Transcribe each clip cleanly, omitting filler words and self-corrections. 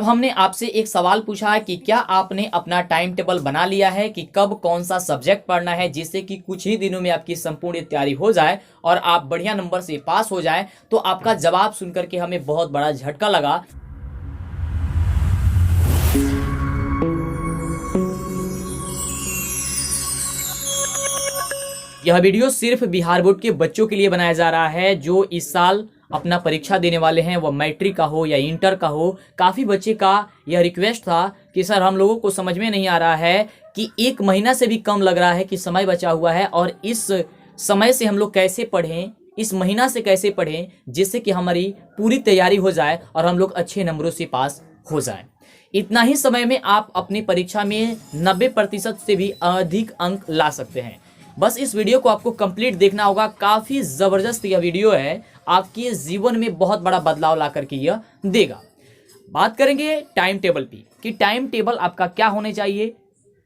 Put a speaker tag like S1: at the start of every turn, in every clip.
S1: हमने आपसे एक सवाल पूछा है कि क्या आपने अपना टाइम टेबल बना लिया है कि कब कौन सा सब्जेक्ट पढ़ना है, जिससे कि कुछ ही दिनों में आपकी संपूर्ण तैयारी हो जाए और आप बढ़िया नंबर से पास हो जाए। तो आपका जवाब सुनकर के हमें बहुत बड़ा झटका लगा। यह वीडियो सिर्फ बिहार बोर्ड के बच्चों के लिए बनाया जा रहा है जो इस साल अपना परीक्षा देने वाले हैं, वह मैट्रिक का हो या इंटर का हो। काफ़ी बच्चे का यह रिक्वेस्ट था कि सर हम लोगों को समझ में नहीं आ रहा है कि 1 महीना से भी कम लग रहा है कि समय बचा हुआ है और इस समय से हम लोग कैसे पढ़ें, इस महीना से कैसे पढ़ें जिससे कि हमारी पूरी तैयारी हो जाए और हम लोग अच्छे नंबरों से पास हो जाए। इतना ही समय में आप अपनी परीक्षा में 90% से भी अधिक अंक ला सकते हैं। बस इस वीडियो को आपको कंप्लीट देखना होगा। काफ़ी ज़बरदस्त यह वीडियो है, आपके जीवन में बहुत बड़ा बदलाव ला करके यह देगा। बात करेंगे टाइम टेबल की कि टाइम टेबल आपका क्या होने चाहिए,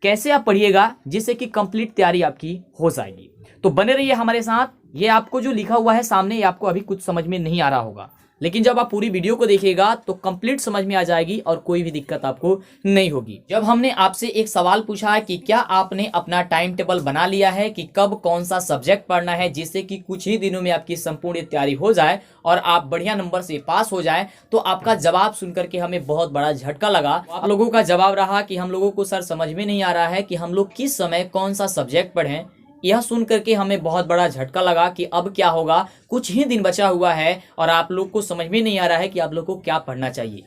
S1: कैसे आप पढ़िएगा जिससे कि कंप्लीट तैयारी आपकी हो जाएगी। तो बने रहिए हमारे साथ। ये आपको जो लिखा हुआ है सामने, ये आपको अभी कुछ समझ में नहीं आ रहा होगा, लेकिन जब आप पूरी वीडियो को देखिएगा तो कंप्लीट समझ में आ जाएगी और कोई भी दिक्कत आपको नहीं होगी। जब हमने आपसे एक सवाल पूछा है कि क्या आपने अपना टाइम टेबल बना लिया है कि कब कौन सा सब्जेक्ट पढ़ना है, जिससे कि कुछ ही दिनों में आपकी संपूर्ण तैयारी हो जाए और आप बढ़िया नंबर से पास हो जाए, तो आपका जवाब सुनकर के हमें बहुत बड़ा झटका लगा। आप लोगों का जवाब रहा कि हम लोगों को सर समझ में नहीं आ रहा है कि हम लोग किस समय कौन सा सब्जेक्ट पढ़ें। यह सुन करके हमें बहुत बड़ा झटका लगा कि अब क्या होगा, कुछ ही दिन बचा हुआ है और आप लोग को समझ में नहीं आ रहा है कि आप लोग को क्या पढ़ना चाहिए।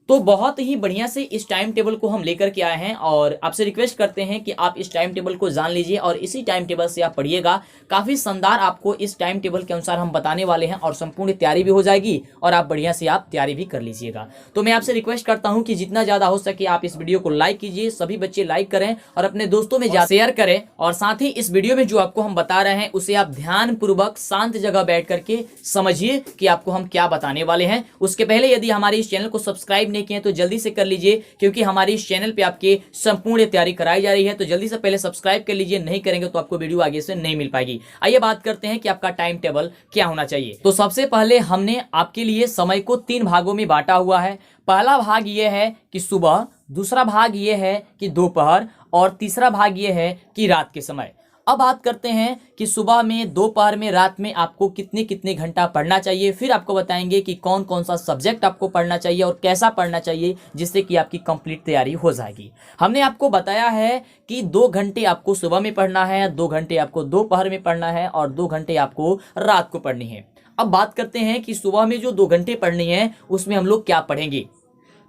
S1: तो बहुत ही बढ़िया से इस टाइम टेबल को हम लेकर के आए हैं और आपसे रिक्वेस्ट करते हैं कि आप इस टाइम टेबल को जान लीजिए और इसी टाइम टेबल से आप पढ़िएगा। काफ़ी शानदार आपको इस टाइम टेबल के अनुसार हम बताने वाले हैं और संपूर्ण तैयारी भी हो जाएगी और आप बढ़िया से आप तैयारी भी कर लीजिएगा। तो मैं आपसे रिक्वेस्ट करता हूँ कि जितना ज़्यादा हो सके आप इस वीडियो को लाइक कीजिए, सभी बच्चे लाइक करें और अपने दोस्तों में शेयर करें। और साथ ही इस वीडियो में जो आपको हम बता रहे हैं उसे आप ध्यानपूर्वक शांत जगह बैठ करके समझिए कि आपको हम क्या बताने वाले हैं। उसके पहले यदि हमारे इस चैनल को सब्सक्राइब नहीं किए तो जल्दी से कर लीजिए, क्योंकि हमारी इस चैनल पे आपके संपूर्ण तैयारी कराई जा रही है। तो जल्दी से पहले सब्सक्राइब कर लीजिए, नहीं करेंगे तो आपको वीडियो आगे से नहीं मिल पाएगी। आइए बात करते हैं कि आपका टाइम टेबल क्या होना चाहिए। तो सबसे पहले हमने आपके लिए समय को 3 भागों में बांटा हुआ है। पहला भाग ये है कि सुबह, दूसरा भाग ये है कि दोपहर और तीसरा भाग ये है कि रात के समय। अब बात करते हैं कि सुबह में, दोपहर में, रात में आपको कितने कितने घंटा पढ़ना चाहिए। फिर आपको बताएंगे कि कौन कौन सा सब्जेक्ट आपको पढ़ना चाहिए और कैसा पढ़ना चाहिए जिससे कि आपकी कंप्लीट तैयारी हो जाएगी। हमने आपको बताया है कि 2 घंटे आपको सुबह में पढ़ना है, 2 घंटे आपको दोपहर में पढ़ना है और 2 घंटे आपको रात को पढ़नी है। अब बात करते हैं कि सुबह में जो 2 घंटे पढ़नी है उसमें हम लोग क्या पढ़ेंगे।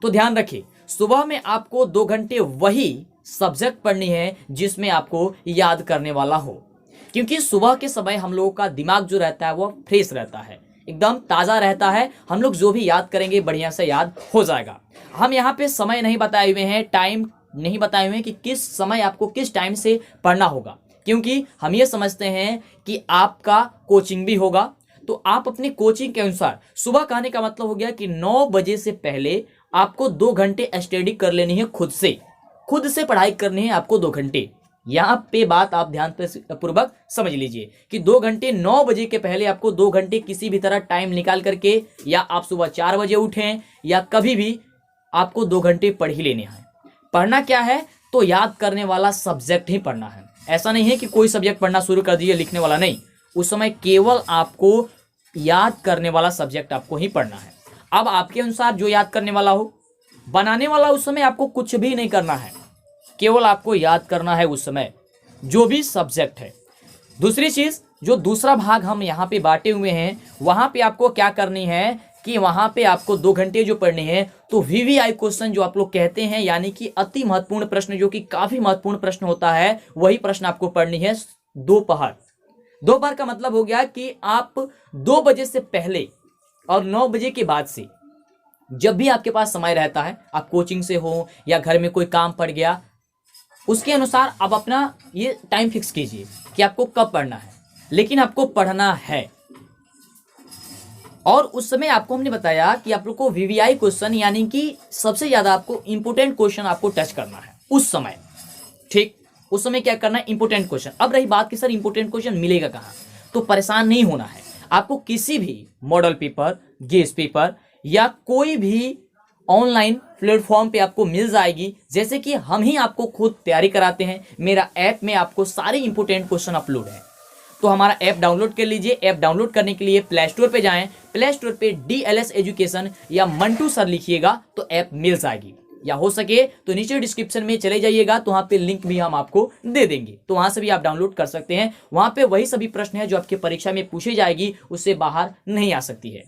S1: तो ध्यान रखिए, सुबह में आपको 2 घंटे वही सब्जेक्ट पढ़नी है जिसमें आपको याद करने वाला हो, क्योंकि सुबह के समय हम लोगों का दिमाग जो रहता है वो फ्रेश रहता है, एकदम ताज़ा रहता है। हम लोग जो भी याद करेंगे बढ़िया से याद हो जाएगा। हम यहाँ पे समय नहीं बताए हुए हैं, टाइम नहीं बताए हुए हैं कि किस समय आपको किस टाइम से पढ़ना होगा, क्योंकि हम ये समझते हैं कि आपका कोचिंग भी होगा। तो आप अपने कोचिंग के अनुसार, सुबह कहने का मतलब हो गया कि 9 बजे से पहले आपको 2 घंटे स्टडी कर लेनी है, खुद से पढ़ाई करनी है आपको 2 घंटे। यहाँ पे बात आप ध्यान पूर्वक समझ लीजिए कि 2 घंटे, 9 बजे के पहले आपको 2 घंटे किसी भी तरह टाइम निकाल करके, या आप सुबह 4 बजे उठें या कभी भी, आपको 2 घंटे पढ़ ही लेने हैं। पढ़ना क्या है, तो याद करने वाला सब्जेक्ट ही पढ़ना है। ऐसा नहीं है कि कोई सब्जेक्ट पढ़ना शुरू कर दिए, लिखने वाला नहीं। उस समय केवल आपको याद करने वाला सब्जेक्ट आपको ही पढ़ना है। अब आपके अनुसार जो याद करने वाला हो, बनाने वाला, उस समय आपको कुछ भी नहीं करना है, केवल आपको याद करना है उस समय जो भी सब्जेक्ट है। दूसरी चीज़, जो दूसरा भाग हम यहाँ पे बांटे हुए हैं, वहाँ पे आपको क्या करनी है कि वहाँ पे आपको 2 घंटे जो पढ़ने हैं, तो वीवीआई क्वेश्चन जो आप लोग कहते हैं, यानी कि अति महत्वपूर्ण प्रश्न, जो कि काफ़ी महत्वपूर्ण प्रश्न होता है, वही प्रश्न आपको पढ़नी है दोपहर का मतलब हो गया कि आप 2 बजे से पहले और 9 बजे के बाद से जब भी आपके पास समय रहता है, आप कोचिंग से हो या घर में कोई काम पड़ गया, उसके अनुसार आप अपना ये टाइम फिक्स कीजिए कि आपको कब पढ़ना है, लेकिन आपको पढ़ना है। और उस समय आपको हमने बताया कि आप लोग को वीवीआई क्वेश्चन, यानी कि सबसे ज़्यादा आपको इंपोर्टेंट क्वेश्चन आपको टच करना है उस समय। ठीक, उस समय क्या करना है, इंपोर्टेंट क्वेश्चन। अब रही बात कि सर इंपोर्टेंट क्वेश्चन मिलेगा कहाँ, तो परेशान नहीं होना है। आपको किसी भी मॉडल पेपर, गेस पेपर या कोई भी ऑनलाइन प्लेटफॉर्म पे आपको मिल जाएगी, जैसे कि हम ही आपको खुद तैयारी कराते हैं। मेरा ऐप में आपको सारे इंपोर्टेंट क्वेश्चन अपलोड है। तो हमारा ऐप डाउनलोड कर लीजिए। ऐप डाउनलोड करने के लिए प्ले स्टोर पे जाएं, प्ले स्टोर पे DLS एजुकेशन या मंटू सर लिखिएगा तो ऐप मिल जाएगी, या हो सके तो नीचे डिस्क्रिप्शन में चले जाइएगा तो वहां पे लिंक भी हम आपको दे देंगे, तो वहां से भी आप डाउनलोड कर सकते हैं। वहां पे वही सभी प्रश्न है जो आपकी परीक्षा में पूछी जाएगी, उससे बाहर नहीं आ सकती है।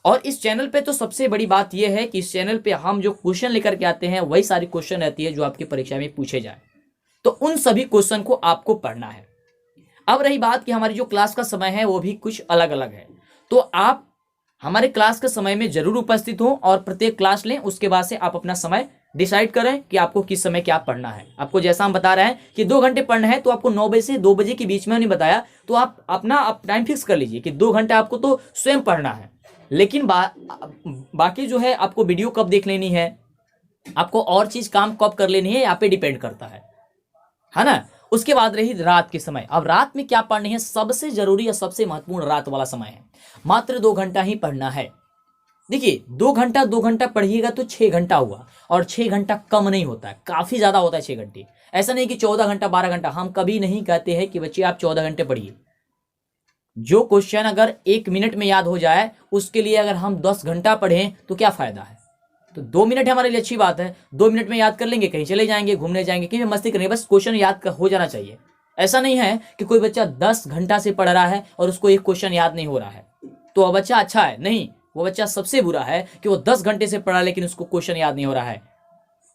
S1: और इस चैनल पे तो सबसे बड़ी बात यह है कि इस चैनल पे हम जो क्वेश्चन लेकर के आते हैं वही सारी क्वेश्चन रहती है जो आपकी परीक्षा में पूछे जाए, तो उन सभी क्वेश्चन को आपको पढ़ना है। अब रही बात कि हमारी जो क्लास का समय है वो भी कुछ अलग अलग है, तो आप हमारे क्लास के समय में जरूर उपस्थित हो और प्रत्येक क्लास लें। उसके बाद से आप अपना समय डिसाइड करें कि आपको किस समय क्या पढ़ना है। आपको जैसा हम बता रहे हैं कि 2 घंटे पढ़ना है, तो आपको 9 बजे से 2 बजे के बीच में नहीं बताया, तो आप अपना टाइम फिक्स कर लीजिए कि 2 घंटे आपको तो स्वयं पढ़ना है। लेकिन बाकी जो है आपको वीडियो कब देख लेनी है, आपको और चीज काम कब कर लेनी है, यहाँ पे डिपेंड करता है ना। उसके बाद रही रात के समय। अब रात में क्या पढ़नी है, सबसे जरूरी और सबसे महत्वपूर्ण रात वाला समय है। मात्र 2 घंटा ही पढ़ना है। देखिए 2 घंटा पढ़िएगा तो 6 घंटा हुआ, और 6 घंटा कम नहीं होता है, काफी ज्यादा होता है 6 घंटे। ऐसा नहीं कि 14 घंटा 12 घंटा, हम कभी नहीं कहते हैं कि बच्चे आप 14 घंटे पढ़िए। जो क्वेश्चन अगर 1 मिनट में याद हो जाए उसके लिए अगर हम 10 घंटा पढ़ें तो क्या फायदा है। तो 2 मिनट हमारे लिए अच्छी बात है, 2 मिनट में याद कर लेंगे, कहीं चले जाएंगे, घूमने जाएंगे, कहीं मस्ती करेंगे, बस क्वेश्चन याद हो जाना चाहिए। ऐसा नहीं है कि कोई बच्चा 10 घंटा से पढ़ रहा है और उसको एक क्वेश्चन याद नहीं हो रहा है तो वह बच्चा अच्छा है, नहीं, वो बच्चा सबसे बुरा है कि वो 10 घंटे से पढ़ा लेकिन उसको क्वेश्चन याद नहीं हो रहा है।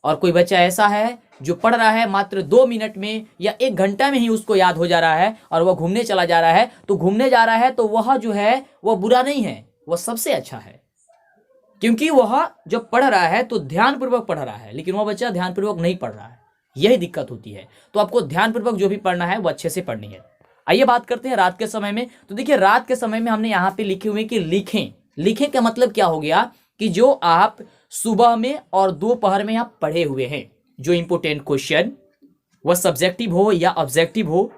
S1: और कोई बच्चा ऐसा है जो पढ़ रहा है मात्र 2 मिनट में या 1 घंटा में ही उसको याद हो जा रहा है और वह घूमने चला जा रहा है, तो घूमने जा रहा है तो वह जो है वह बुरा नहीं है, वह सबसे अच्छा है, क्योंकि वह जब पढ़ रहा है तो ध्यानपूर्वक पढ़ रहा है, लेकिन वह बच्चा ध्यानपूर्वक नहीं पढ़ रहा है, यही दिक्कत होती है। तो आपको ध्यानपूर्वक जो भी पढ़ना है वो अच्छे से पढ़नी है। आइए बात करते हैं रात के समय में। तो देखिए रात के समय में हमने यहाँ पे लिखे हुए कि लिखें का मतलब क्या हो गया कि जो आप सुबह में और दोपहर में आप पढ़े हुए हैं, जो इंपोर्टेंट क्वेश्चन, वह सब्जेक्टिव हो या ऑब्जेक्टिव हो,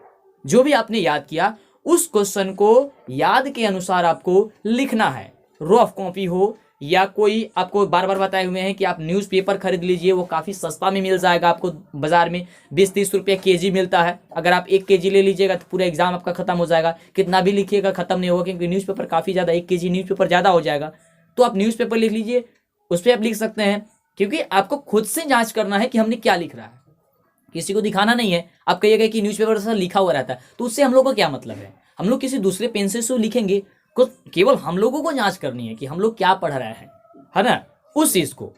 S1: जो भी आपने याद किया उस क्वेश्चन को याद के अनुसार आपको लिखना है। रफ कॉपी हो या कोई, आपको बार बार बताए हुए हैं कि आप न्यूज़पेपर खरीद लीजिए, वो काफ़ी सस्ता में मिल जाएगा आपको, बाजार में 20-30 रुपये kg मिलता है। अगर आप 1 kg ले लीजिएगा तो पूरा एग्जाम आपका खत्म हो जाएगा, कितना भी लिखिएगा खत्म नहीं होगा, क्योंकि न्यूज़पेपर काफ़ी ज़्यादा, 1 kg न्यूज़पेपर ज़्यादा हो जाएगा। तो आप न्यूज़पेपर लिख लीजिए, उस पर आप लिख सकते हैं, क्योंकि आपको खुद से जाँच करना है कि हमने क्या लिख रहा है, किसी को दिखाना नहीं है। आप कहिएगा कि न्यूज़पेपर से लिखा हुआ रहता है, तो उससे हम लोग को क्या मतलब है, हम लोग किसी दूसरे पेन से लिखेंगे, केवल हम लोगों को जांच करनी है कि हम लोग क्या पढ़ रहे हैं, है ना, उस चीज को।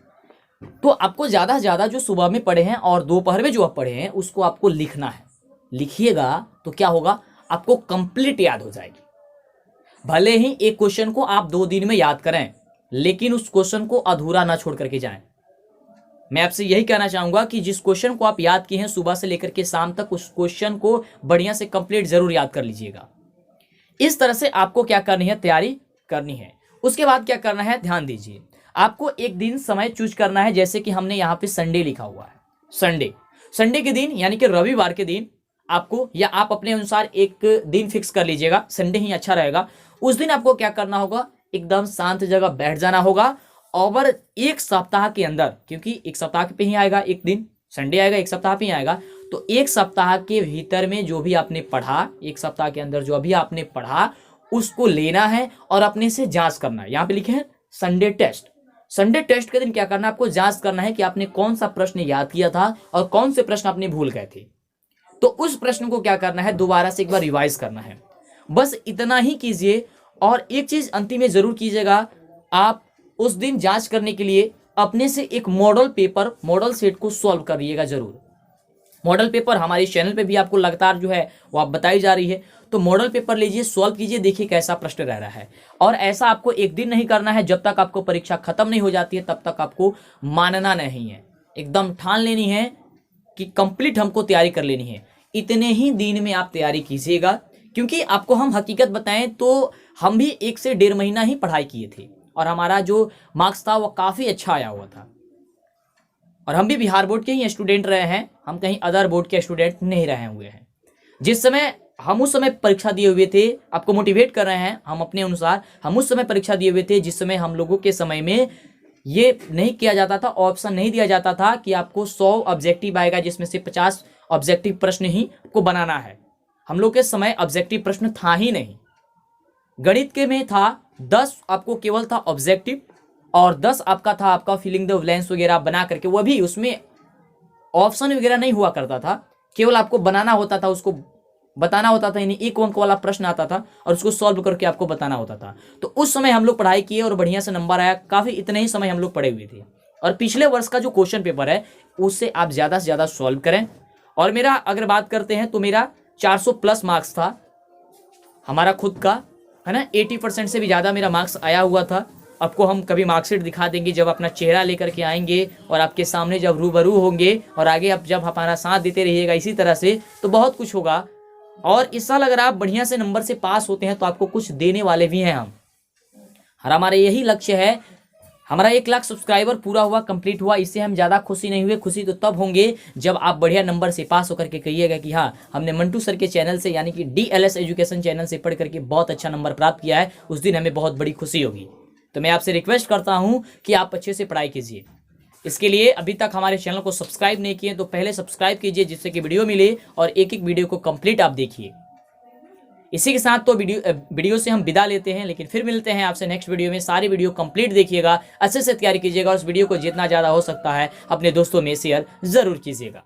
S1: तो आपको ज्यादा से ज्यादा जो सुबह में पढ़े हैं और दोपहर में जो आप पढ़े हैं उसको आपको लिखना है। लिखिएगा तो क्या होगा, आपको कंप्लीट याद हो जाएगी। भले ही एक क्वेश्चन को आप 2 दिन में याद करें, लेकिन उस क्वेश्चन को अधूरा ना छोड़ करके जाएं। मैं आपसे यही कहना चाहूंगा कि जिस क्वेश्चन को आप याद किए हैं सुबह से लेकर के शाम तक, उस क्वेश्चन को बढ़िया से कंप्लीट जरूर याद कर लीजिएगा। इस तरह से आपको क्या करनी है, तैयारी करनी है। उसके बाद क्या करना है, ध्यान दीजिए, आपको एक दिन समय चूज करना है। जैसे कि हमने यहाँ पे संडे लिखा हुआ है, संडे के दिन यानी कि रविवार के दिन आपको, या आप अपने अनुसार एक दिन फिक्स कर लीजिएगा, संडे ही अच्छा रहेगा। उस दिन आपको क्या करना होगा, एकदम शांत जगह बैठ जाना होगा। और 1 सप्ताह के अंदर, क्योंकि 1 सप्ताह पे ही आएगा, एक दिन संडे आएगा 1 सप्ताह पे ही आएगा, तो 1 सप्ताह के भीतर में जो भी आपने पढ़ा, 1 सप्ताह के अंदर जो अभी आपने पढ़ा उसको लेना है और अपने से जांच करना है। यहाँ पे लिखे हैं संडे टेस्ट। संडे टेस्ट के दिन क्या करना है, आपको जांच करना है कि आपने कौन सा प्रश्न याद किया था और कौन से प्रश्न आपने भूल गए थे। तो उस प्रश्न को क्या करना है, दोबारा से एक बार रिवाइज करना है। बस इतना ही कीजिए। और एक चीज अंतिम में जरूर कीजिएगा, आप उस दिन जांच करने के लिए अपने से एक मॉडल पेपर, मॉडल सेट को सॉल्व करिएगा जरूर। मॉडल पेपर हमारे चैनल पे भी आपको लगातार जो है वो आप बताई जा रही है, तो मॉडल पेपर लीजिए, सॉल्व कीजिए, देखिए कैसा प्रश्न रह रहा है। और ऐसा आपको एक दिन नहीं करना है, जब तक आपको परीक्षा खत्म नहीं हो जाती है तब तक आपको मानना नहीं है। एकदम ठान लेनी है कि कंप्लीट हमको तैयारी कर लेनी है। इतने ही दिन में आप तैयारी कीजिएगा, क्योंकि आपको हम हकीकत बताएं तो हम भी 1 से 1.5 महीना ही पढ़ाई किए थे और हमारा जो मार्क्स था वो काफ़ी अच्छा आया हुआ था। और हम भी बिहार बोर्ड के ही स्टूडेंट रहे हैं, हम कहीं अदर बोर्ड के स्टूडेंट नहीं रहे हुए हैं। जिस समय हम उस समय परीक्षा दिए हुए थे, आपको मोटिवेट कर रहे हैं हम अपने अनुसार, हम उस समय परीक्षा दिए हुए थे जिस समय हम लोगों के समय में ये नहीं किया जाता था, ऑप्शन नहीं दिया जाता था कि आपको 100 ऑब्जेक्टिव आएगा जिसमें से 50 ऑब्जेक्टिव प्रश्न ही को बनाना है। हम लोग के समय ऑब्जेक्टिव प्रश्न था ही नहीं। गणित के में था 10 आपको केवल था ऑब्जेक्टिव और 10 आपका था आपका फिलिंग द ब्लैंक्स वगैरह बना करके, वो भी उसमें ऑप्शन वगैरह नहीं हुआ करता था, केवल आपको बनाना होता था, उसको बताना होता था, यानी एक अंक वाला प्रश्न आता था और उसको सॉल्व करके आपको बताना होता था। तो उस समय हम लोग पढ़ाई किए और बढ़िया से नंबर आया, काफी इतने ही समय हम लोग पढ़े हुए थे। और पिछले वर्ष का जो क्वेश्चन पेपर है उससे आप ज्यादा से ज्यादा सॉल्व करें। और मेरा अगर बात करते हैं तो मेरा 400 प्लस मार्क्स था हमारा खुद का, है ना, 80% से भी ज्यादा मेरा मार्क्स आया हुआ था। आपको हम कभी मार्कशीट दिखा देंगे जब अपना चेहरा लेकर के आएंगे और आपके सामने जब रूबरू होंगे, और आगे आप जब हमारा साथ देते रहिएगा इसी तरह से, तो बहुत कुछ होगा। और इस साल अगर आप बढ़िया से नंबर से पास होते हैं तो आपको कुछ देने वाले भी हैं हम। और हमारा यही लक्ष्य है। हमारा 1 लाख सब्सक्राइबर पूरा हुआ, कंप्लीट हुआ, इससे हम ज़्यादा खुशी नहीं हुए। खुशी तो तब होंगे जब आप बढ़िया नंबर से पास होकर के कहिएगा कि हाँ, हमने मंटू सर के चैनल से यानी कि DLS एजुकेशन चैनल से पढ़ करके बहुत अच्छा नंबर प्राप्त किया है। उस दिन हमें बहुत बड़ी खुशी होगी। तो मैं आपसे रिक्वेस्ट करता हूँ कि आप अच्छे से पढ़ाई कीजिए। इसके लिए अभी तक हमारे चैनल को सब्सक्राइब नहीं किए तो पहले सब्सक्राइब कीजिए, जिससे कि वीडियो मिले और एक एक वीडियो को कंप्लीट आप देखिए। इसी के साथ तो वीडियो से हम विदा लेते हैं, लेकिन फिर मिलते हैं आपसे नेक्स्ट वीडियो में। सारी वीडियो कंप्लीट देखिएगा, अच्छे से तैयारी कीजिएगा और उस वीडियो को जितना ज़्यादा हो सकता है अपने दोस्तों में शेयर ज़रूर कीजिएगा।